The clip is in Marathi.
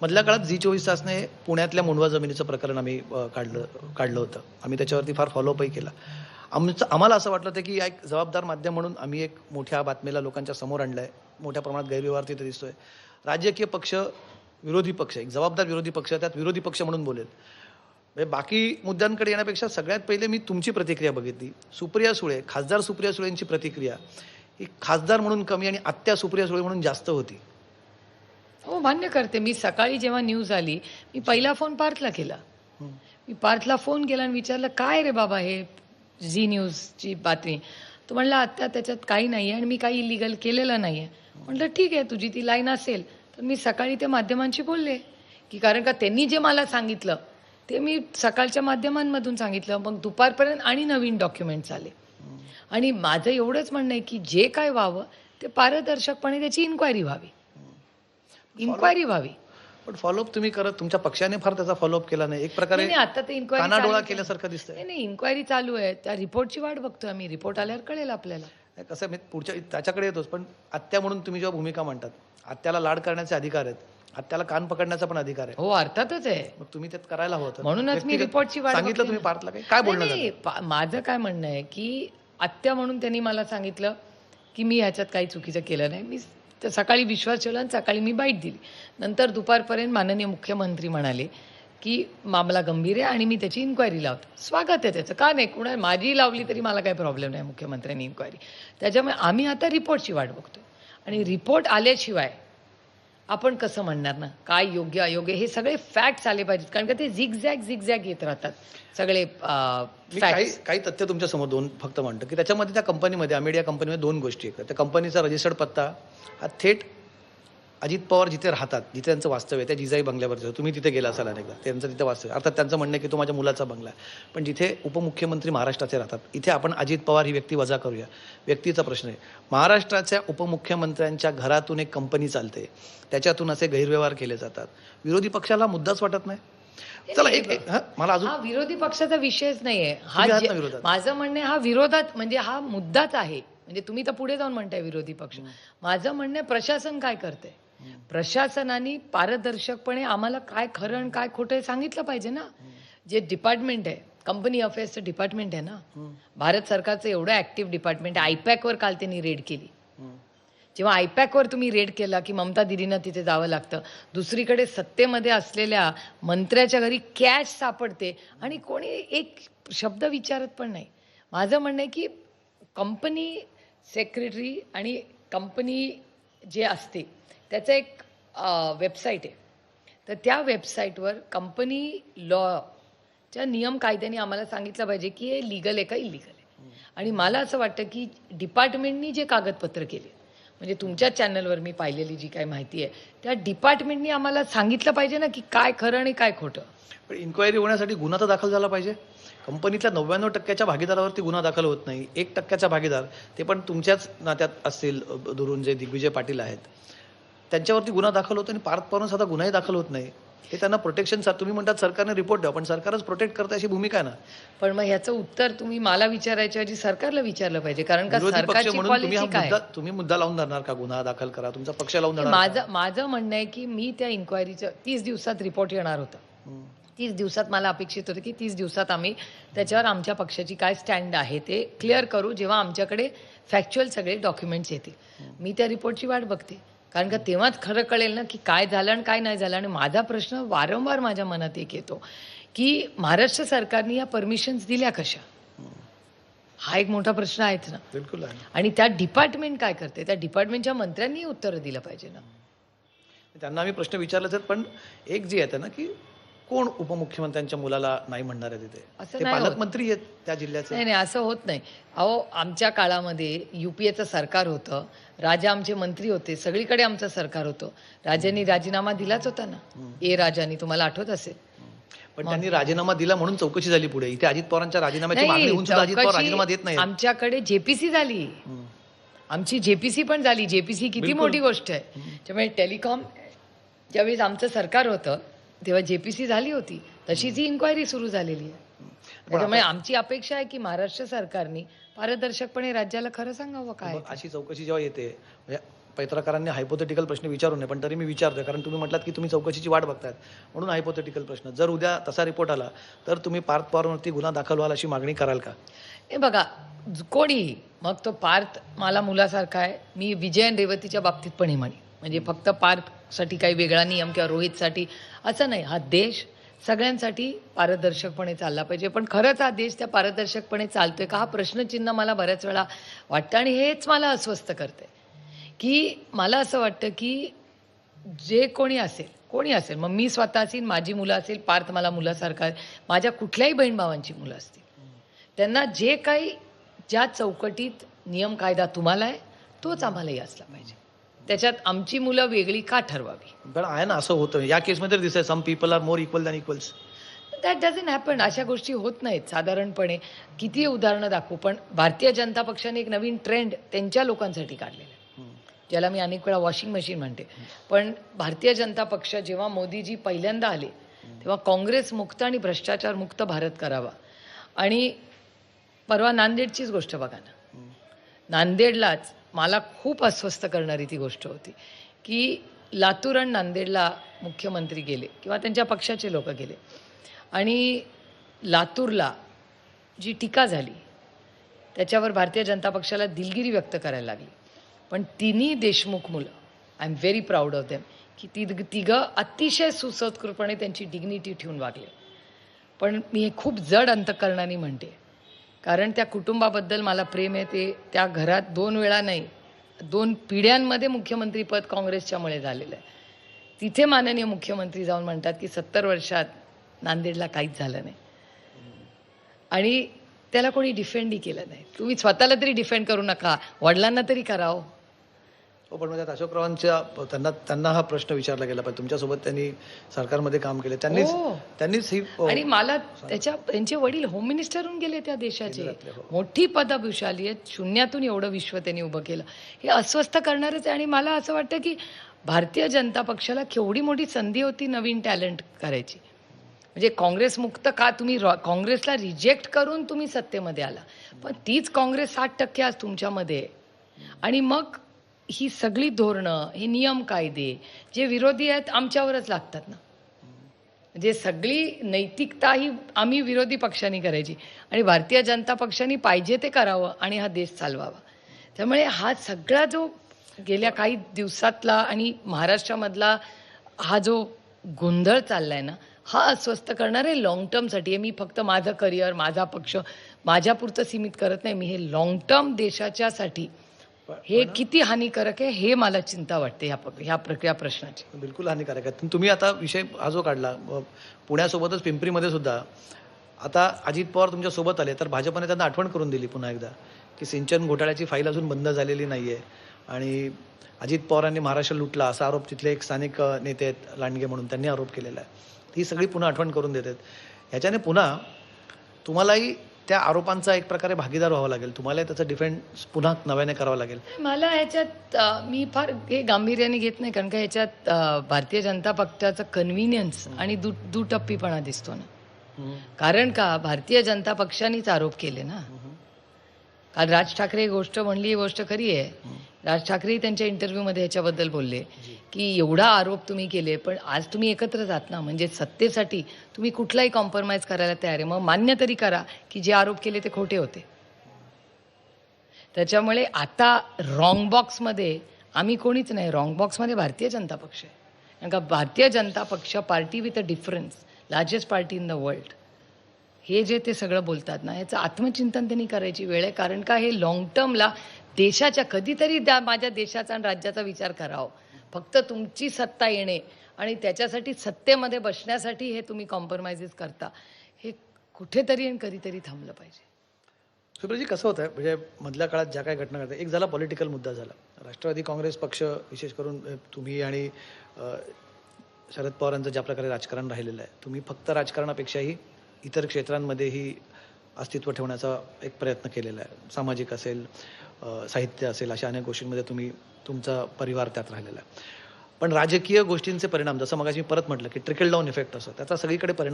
मधल्या काळात झी 24 तासने पुण्यातल्या मुंडवा जमिनीचं प्रकरण आम्ही काढलं होतं. आम्ही त्याच्यावरती फार फॉलोअपही केला. आम्हाला असं वाटलं होतं की एक जबाबदार माध्यम म्हणून आम्ही एक मोठ्या बातमीला लोकांच्या समोर आणलंय. मोठ्या प्रमाणात गैरव्यवहार तिथे दिसतोय. राजकीय पक्ष, विरोधी पक्ष, एक जबाबदार विरोधी पक्ष त्यात विरोधी पक्ष म्हणून बोलेल. म्हणजे बाकी मुद्द्यांकडे येण्यापेक्षा सगळ्यात पहिले मी तुमची प्रतिक्रिया बघितली. सुप्रिया सुळे, खासदार सुप्रिया सुळेंची प्रतिक्रिया ही खासदार म्हणून कमी आणि आत्या सुप्रिया सुळे म्हणून जास्त होती. हो, मान्य करते. मी सकाळी जेव्हा न्यूज आली, मी पहिला फोन पार्थला केला. मी पार्थला फोन केला आणि विचारलं, काय रे बाबा हे झी न्यूजची बातमी? तो म्हणला, आत्ता त्याच्यात काही नाही आहे आणि मी काही इलिगल केलेलं नाही आहे. म्हटलं ठीक आहे, तुझी ती लाईन असेल. तर मी सकाळी त्या माध्यमांशी बोलले की कारण का त्यांनी जे मला सांगितलं ते मी सकाळच्या माध्यमांमधून सांगितलं. मग दुपारपर्यंत आणि नवीन डॉक्युमेंट्स आले आणि माझं एवढंच म्हणणं आहे की जे काय व्हावं ते पारदर्शकपणे त्याची इन्क्वायरी व्हावी. पण फॉलोअप तुम्ही करत, तुमच्या पक्षाने फार त्याचा फॉलोअप केला नाही. एक प्रकारे नाही, आता ते इन्क्वायरी कानाडोळा केल्यासारखं दिसतंय. नाही, इन्क्वायरी चालू आहे. त्या रिपोर्टची वाट बघतोय आम्ही. रिपोर्ट आल्यावर कळेल आपल्याला. कसं मी पुढच्या त्याच्याकडे येतोच, पण आत्या म्हणून तुम्ही जेव्हा भूमिका मांडतात, आत्याला लाड करण्याचे अधिकार आहेत, आत्याला कान पकडण्याचा पण अधिकार आहे. हो, अर्थातच आहे. मग तुम्ही त्यात करायला हवं होतं. म्हणूनच मी रिपोर्टची वाट सांगितलं तुम्ही पार्थला काय बोलणं नाही, माझं काय म्हणणं आहे की आत्या म्हणून त्यांनी मला सांगितलं की मी ह्याच्यात काही चुकीचं केलं नाही. मी सकाळी विश्वास ठेवला आणि सकाळी मी बाईट दिली. नंतर दुपारपर्यंत माननीय मुख्यमंत्री म्हणाले की मामला गंभीर आहे आणि मी त्याची इन्क्वायरी लावतो. स्वागत आहे त्याचं, का नाही, कुणा माझी लावली तरी मला काही प्रॉब्लेम नाही मुख्यमंत्र्यांनी इन्क्वायरी. त्याच्यामुळे आम्ही आता रिपोर्टची वाट बघतो आणि रिपोर्ट आल्याशिवाय आपण कसं म्हणणार ना काय योग्य अयोग्य, हे सगळे फॅक्ट्स आले पाहिजेत. कारण का ते झिगझॅग येत राहतात सगळे काही तथ्य तुमच्या समोर दोन फक्त म्हणतो की त्याच्यामध्ये त्या कंपनीमध्ये, अमेडिया कंपनीमध्ये दोन गोष्टी आहेत. त्या कंपनीचा रजिस्टर्ड पत्ता हा थेट अजित पवार जिथे राहतात, जिथे त्यांचं वास्तव्य आहे, त्या जिजाई बंगल्यावरचं. तुम्ही तिथे गेला असाल अनेकदा, त्यांचं तिथे वास्तव्य. अर्थात त्यांचं म्हणणं आहे की तो माझ्या मुलाचा बंगला आहे. पण जिथे उपमुख्यमंत्री महाराष्ट्राचे राहतात, इथे आपण अजित पवार ही व्यक्ती वजा करूया. व्यक्तीचा प्रश्न आहे. महाराष्ट्राच्या उपमुख्यमंत्र्यांच्या घरातून एक कंपनी चालते, त्याच्यातून असे गैरव्यवहार केले जातात. विरोधी पक्षाला मुद्दाच वाटत नाही. चला मला अजून हा विरोधी पक्षाचा विषयच नाहीये. माझं म्हणणं हा विरोधात म्हणजे हा मुद्दाच आहे. म्हणजे तुम्ही तर पुढे जाऊन म्हणताय विरोधी पक्ष. माझं म्हणणं प्रशासन काय करते. प्रशासनाने पारदर्शकपणे आम्हाला काय खरं आणि काय खोटं सांगितलं पाहिजे ना. जे डिपार्टमेंट आहे, कंपनी अफेअर्सचं डिपार्टमेंट आहे ना, भारत सरकारचं एवढं ऍक्टिव्ह डिपार्टमेंट आहे. आयपॅकवर काल त्यांनी रेड केली. जेव्हा आयपॅकवर तुम्ही रेड केला की ममता दिदींना तिथे जावं लागतं. दुसरीकडे सत्तेमध्ये असलेल्या मंत्र्याच्या घरी कॅश सापडते आणि कोणी एक शब्द विचारत पण नाही. माझं म्हणणं आहे की कंपनी सेक्रेटरी आणि कंपनी जे असते त्याचं एक वेबसाईट आहे. तर त्या वेबसाईटवर कंपनी लॉच्या नियम कायद्याने आम्हाला सांगितलं पाहिजे की हे लीगल आहे का इलिगल आहे. आणि मला असं वाटतं की डिपार्टमेंटनी जे कागदपत्र केले, म्हणजे तुमच्या चॅनलवर मी पाहिलेली जी काही माहिती आहे, त्या डिपार्टमेंटनी आम्हाला सांगितलं पाहिजे ना की काय खरं आणि काय खोटं. पण इन्क्वायरी होण्यासाठी गुन्हा तर दाखल झाला पाहिजे. कंपनीतल्या 99% भागीदारावरती गुन्हा दाखल होत नाही. 1% भागीदार, ते पण तुमच्याच नात्यात असतील दुरून, जे दिग्विजय पाटील आहेत, त्यांच्यावरती गुन्हा दाखल होतो आणि पार्थ पवार साधा गुन्हाही दाखल होत नाही. हे त्यांना प्रोटेक्शन, तुम्ही म्हणतात सरकारने रिपोर्ट द्या, पण सरकारच प्रोटेक्ट करते अशी भूमिका आहे ना. पण मग ह्याचं उत्तर तुम्ही मला विचारायच्या ऐवजी सरकारला विचारलं पाहिजे. कारण का सरकारची पॉलिसी काय. तुम्ही मुद्दा लावून धरणार का, गुन्हा दाखल करा, तुमचा पक्ष लावून धरणार? माझं म्हणणं आहे की मी त्या इन्क्वायरीचं 30 दिवसात रिपोर्ट येणार होता. 30 दिवसात मला अपेक्षित होतं की 30 दिवसात आम्ही त्याच्यावर आमच्या पक्षाची काय स्टँड आहे ते क्लिअर करू, जेव्हा आमच्याकडे फॅक्च्युअल सगळे डॉक्युमेंट्स येतील. मी त्या रिपोर्टची वाट बघते. कारण का तेव्हाच खरं कळेल ना की काय झालं आणि काय नाही झालं. आणि माझा प्रश्न वारंवार माझ्या मनात एक येतो की महाराष्ट्र सरकारने या परमिशन्स दिल्या कशा. हा एक मोठा प्रश्न आहेच ना. बिलकुल आहे. आणि त्या डिपार्टमेंट काय करते, त्या डिपार्टमेंटच्या मंत्र्यांनी उत्तर दिलं पाहिजे ना. त्यांना आम्ही प्रश्न विचारलेच आहेत. पण एक जी येतं ना की कोण उपमुख्यमंत्र्यांच्या मुलाला नाही म्हणणार आहे तिथे, ते पालकमंत्री आहेत त्या जिल्ह्याचे. नाही, असं होत नाही. अहो, आमच्या काळामध्ये युपीएचं सरकार होतं, राजा आमचे मंत्री होते, सगळीकडे आमचं सरकार होतं. राजांनी राजीनामा दिलाच होता ना, राजांनी, तुम्हाला आठवत असेल. पण त्यांनी राजीनामा दिला म्हणून चौकशी झाली पुढे. इथे अजित पवारांच्या राजीनाम्याची मागणी होऊन सुद्धा अजित पवार राजीनामा देत नाही. आमच्याकडे जेपीसी झाली, आमची जेपीसी पण झाली. जेपीसी किती मोठी गोष्ट आहे. त्यामुळे टेलिकॉम ज्यावेळेस आमचं सरकार होतं तेव्हा जेपीसी झाली होती, तशीच ही इन्क्वायरी सुरू झालेली आहे. त्यामुळे आमची अपेक्षा आहे की महाराष्ट्र सरकारने पारदर्शकपणे राज्याला खरं सांगावं काय. अशी चौकशी जेव्हा येते, म्हणजे पत्रकारांनी हायपोथेटिकल प्रश्न विचारू नये, पण तरी मी विचारतोय, कारण तुम्ही म्हटलात की तुम्ही चौकशीची वाट बघतायत, म्हणून हायपोथेटिकल प्रश्न. जर उद्या तसा रिपोर्ट आला तर तुम्ही पार्थ पवारांवरती गुन्हा दाखल व्हाल अशी मागणी कराल का? हे बघा, कोणीही, मग तो पार्थ मला मुलासारखा आहे. मी विजय आणि रेवतीच्या बाबतीत पण हे म्हणे, म्हणजे फक्त पार्थसाठी काही वेगळा नियम किंवा रोहितसाठी असं नाही. हा देश सगळ्यांसाठी पारदर्शकपणे चालला पाहिजे. पण खरंच हा देश त्या पारदर्शकपणे चालतोय का, हा प्रश्नचिन्ह मला बऱ्याच वेळा वाटतं. आणि हेच मला अस्वस्थ करते, की मला असं वाटतं की जे कोणी असेल, मग मी स्वतः असेल, माझी मुलं असेल, पार्थ मला मुलासारखा आहे, माझ्या कुठल्याही बहीण भावांची मुलं असतील, त्यांना जे काही ज्या चौकटीत नियम कायदा तुम्हाला आहे तोच आम्हालाही असला पाहिजे. त्याच्यात आमची मुलं वेगळी का ठरवावी? पण आहे ना, असं होतं या केसमध्ये दिसतंय, some people are more equal than equals. That doesn't happen. अशा गोष्टी होत नाहीत साधारणपणे. किती उदाहरणं दाखवू, पण भारतीय जनता पक्षाने एक नवीन ट्रेंड त्यांच्या लोकांसाठी काढलेला आहे, ज्याला मी अनेक वेळा वॉशिंग मशीन म्हणते. पण भारतीय जनता पक्ष जेव्हा मोदीजी पहिल्यांदा आले तेव्हा काँग्रेस मुक्त आणि भ्रष्टाचार मुक्त भारत करावा. आणि परवा नांदेडचीच गोष्ट बघा ना, नांदेडलाच मला खूप अस्वस्थ करणारी ती गोष्ट होती की लातूर आणि नांदेडला मुख्यमंत्री गेले किंवा त्यांच्या पक्षाचे लोक गेले, आणि लातूरला जी टीका झाली त्याच्यावर भारतीय जनता पक्षाला दिलगिरी व्यक्त करायला लागली. पण तिन्ही देशमुख मुलं, I am very proud of them, की तिघं अतिशय सुसंस्कृतपणे त्यांची डिग्निटी ठेवून वागले. पण मी हे खूप जड अंतःकरणाने म्हणते, कारण त्या कुटुंबाबद्दल मला प्रेम आहे. ते त्या घरात 2 वेळा नाही, 2 पिढ्यांमध्ये मुख्यमंत्रीपद काँग्रेसच्यामुळे झालेलं आहे. तिथे माननीय मुख्यमंत्री जाऊन म्हणतात की 70 वर्षात नांदेडला काहीच झालं नाही, आणि त्याला कोणी डिफेंडही केलं नाही. तुम्ही स्वतःला तरी डिफेंड करू नका, वडिलांना तरी करावं. हो, पण म्हणजे अशोकरावांच्या त्यांना हा प्रश्न विचारला गेला पाहिजे. तुमच्यासोबत त्यांनी सरकारमध्ये काम केले, त्यांनीच ही आणि मला त्यांचे वडील होम मिनिस्टर होऊन गेले त्या देशाचे, मोठी पदभूषाली आहेत. शून्यातून एवढं विश्व त्यांनी उभं केलं. हे अस्वस्थ करणारच आहे. आणि मला असं वाटतं की भारतीय जनता पक्षाला केवढी मोठी संधी होती नवीन टॅलेंट करायची. म्हणजे काँग्रेस मुक्त का, तुम्ही काँग्रेसला रिजेक्ट करून तुम्ही सत्तेमध्ये आला, पण तीच काँग्रेस 60% आज तुमच्यामध्ये आहे. आणि मग ही सगळी धोरणं, हे नियम कायदे जे विरोधी आहेत आमच्यावरच लागतात ना. म्हणजे सगळी नैतिकता ही आम्ही विरोधी पक्षांनी करायची, आणि भारतीय जनता पक्षाने पाहिजे ते करावं आणि हा देश चालवावा. त्यामुळे हा सगळा जो गेल्या काही दिवसातला आणि महाराष्ट्रामधला हा जो गोंधळ चाललाय ना, हा अस्वस्थ करणार आहे लॉंग टर्मसाठी. मी फक्त माझं करिअर, माझा पक्ष, माझ्यापुरतं सीमित करत नाही. मी हे लॉंग टर्म देशाच्यासाठी हे किती हानिकारक आहे हे मला चिंता वाटते ह्या प्रश्नाची. बिलकुल हानिकारक आहे. तुम्ही आता विषय हा जो काढला, पुण्यासोबतच पिंपरीमध्ये सुद्धा आता अजित पवार तुमच्या सोबत आले, तर भाजपने त्यांना आठवण करून दिली पुन्हा एकदा की सिंचन घोटाळ्याची फाईल अजून बंद झालेली नाहीये, आणि अजित पवारांनी महाराष्ट्र लुटला असा आरोप तिथले एक स्थानिक नेते आहेत लांडगे म्हणून, त्यांनी आरोप केलेला आहे. ही सगळी पुन्हा आठवण करून देतात. ह्याच्याने पुन्हा तुम्हालाही त्या आरोपांचा एक प्रकारे भागीदार व्हावं लागेल, तुम्हाला त्याचं डिफेन्स पुन्हा नव्याने करावं लागेल. मला ह्याच्यात मी फार हे गांभीर्याने घेत नाही, कारण का ह्याच्यात भारतीय जनता पक्षाचं कन्व्हिनियन्स आणि दुटप्पीपणा दिसतो ना. कारण का भारतीय जनता पक्षानेच आरोप केले ना. काल राज ठाकरे गोष्ट म्हणली, ही गोष्ट खरी आहे. राज ठाकरे त्यांच्या इंटरव्ह्यूमध्ये ह्याच्याबद्दल बोलले की एवढा आरोप तुम्ही केले, पण आज तुम्ही एकत्र जात ना, म्हणजे सत्तेसाठी तुम्ही कुठलाही कॉम्प्रोमाइज करायला तयार आहे. मग मान्य तरी करा की जे आरोप केले ते खोटे होते. त्याच्यामुळे आता रॉंग बॉक्समध्ये आम्ही कोणीच नाही, रॉंग बॉक्समध्ये भारतीय जनता पक्ष आहे. कारण का भारतीय जनता पक्ष party with a difference, largest party in the world, हे जे ते सगळं बोलतात ना, याचं आत्मचिंतन त्यांनी करायची वेळ आहे. कारण का हे लॉंग टर्मला देशाच्या, कधीतरी माझ्या देशाचा आणि राज्याचा विचार करावा. फक्त तुमची सत्ता येणे आणि त्याच्यासाठी सत्तेमध्ये बसण्यासाठी हे तुम्ही कॉम्प्रोमाइजेस करता, हे कुठेतरी आणि कधीतरी थांबलं पाहिजे. सुप्रियाजी, कसं होतं म्हणजे मधल्या काळात ज्या काही घटना घडतात, एक झाला पॉलिटिकल मुद्दा झाला, राष्ट्रवादी काँग्रेस पक्ष विशेष करून तुम्ही आणि शरद पवारांचं ज्या प्रकारे राजकारण राहिलेलं आहे, तुम्ही फक्त राजकारणापेक्षाही इतर क्षेत्रांमध्येही अस्तित्व ठेवण्याचा एक प्रयत्न केलेला आहे. सामाजिक असेल, साहित्य असेल, अशा अनेक गोष्टींमध्ये तुमचा परिवार त्यात राहिलेला आहे. पण राजकीय गोष्टींचे परिणाम, जसं मगाशी मी परत म्हटलं की ट्रिकल डाऊन इफेक्ट असतो, त्याचा सगळीकडे परिणाम